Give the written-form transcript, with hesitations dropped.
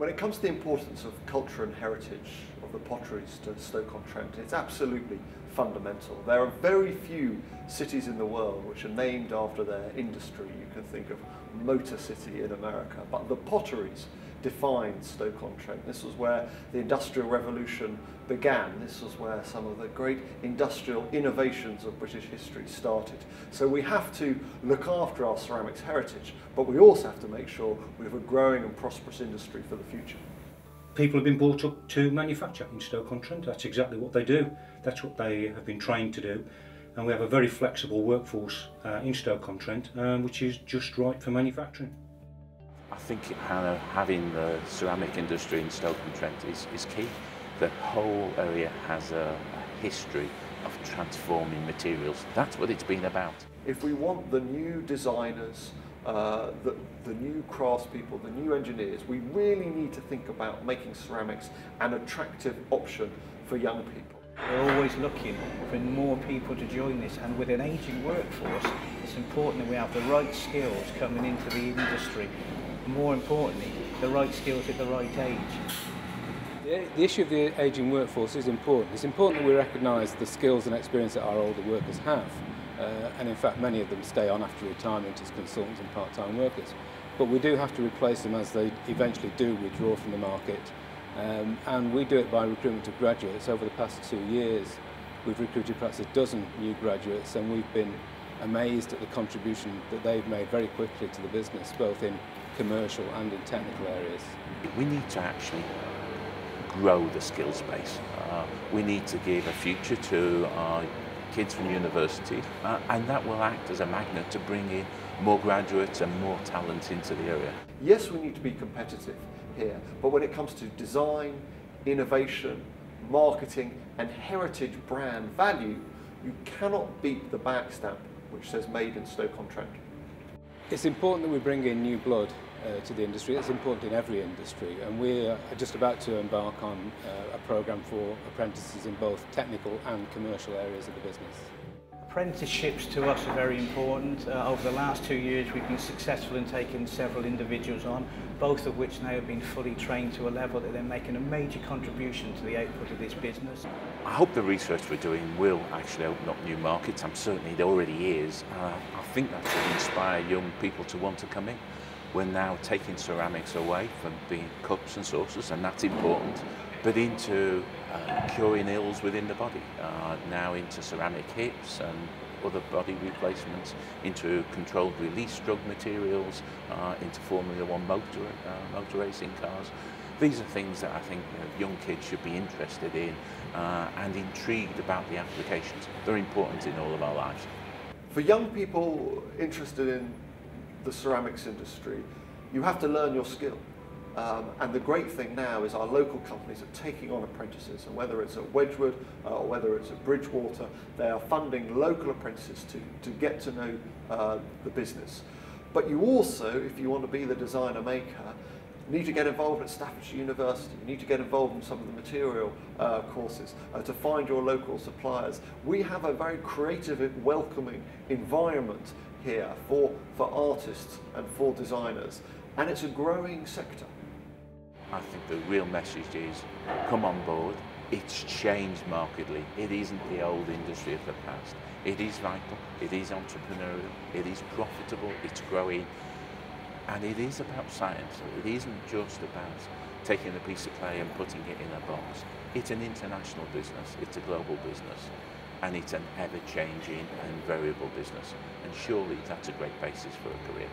When it comes to the importance of culture and heritage of the potteries to Stoke-on-Trent, it's absolutely fundamental. There are very few cities in the world which are named after their industry. You can think of Motor City in America, but the potteries defined Stoke-on-Trent. This was where the Industrial Revolution began. This was where some of the great industrial innovations of British history started. So we have to look after our ceramics heritage, but we also have to make sure we have a growing and prosperous industry for the future. People have been brought up to manufacture in Stoke-on-Trent. That's exactly what they do. That's what they have been trained to do. And we have a very flexible workforce in Stoke-on-Trent, which is just right for manufacturing. I think having the ceramic industry in Stoke-on-Trent is key. The whole area has a history of transforming materials. That's what it's been about. If we want the new designers, the new craftspeople, the new engineers, we really need to think about making ceramics an attractive option for young people. We're always looking for more people to join this, and with an ageing workforce, it's important that we have the right skills coming into the industry. More importantly, the right skills at the right age. The issue of the ageing workforce is important. It's important that we recognise the skills and experience that our older workers have. And in fact, many of them stay on after retirement as consultants and part-time workers. But we do have to replace them as they eventually do withdraw from the market. And we do it by recruitment of graduates. Over the past 2 years, we've recruited perhaps a dozen new graduates, and we've been amazed at the contribution that they've made very quickly to the business, both in commercial and in technical areas. We need to actually grow the skills base. We need to give a future to our kids from university, and that will act as a magnet to bring in more graduates and more talent into the area. Yes, we need to be competitive here, but when it comes to design, innovation, marketing and heritage brand value, you cannot beat the back stamp which says made in Stoke-on-Trent. It's important that we bring in new blood to the industry. It's important in every industry, and we are just about to embark on a programme for apprentices in both technical and commercial areas of the business. Apprenticeships to us are very important. Over the last 2 years we've been successful in taking several individuals on, both of which now have been fully trained to a level that they're making a major contribution to the output of this business. I hope the research we're doing will actually open up new markets. I'm certain it already is. I think that will inspire young people to want to come in. We're now taking ceramics away from being cups and saucers, and that's important, but into curing ills within the body, now into ceramic hips and other body replacements, into controlled release drug materials, into Formula One motor racing cars. These are things that I think young kids should be interested in and intrigued about the applications. They're important in all of our lives. For young people interested in the ceramics industry, you have to learn your skill. And the great thing now is our local companies are taking on apprentices, and whether it's at Wedgwood or whether it's at Bridgewater, they are funding local apprentices to get to know the business. But you also, if you want to be the designer maker, need to get involved at Staffordshire University. You need to get involved in some of the material courses to find your local suppliers. We have a very creative and welcoming environment here for artists and for designers, and it's a growing sector. I think the real message is come on board. It's changed markedly. It isn't the old industry of the past. It is vital, it is entrepreneurial, it is profitable, it's growing, and it is about science. It isn't just about taking a piece of clay and putting it in a box. It's an international business, it's a global business, and it's an ever-changing and variable business, and surely that's a great basis for a career.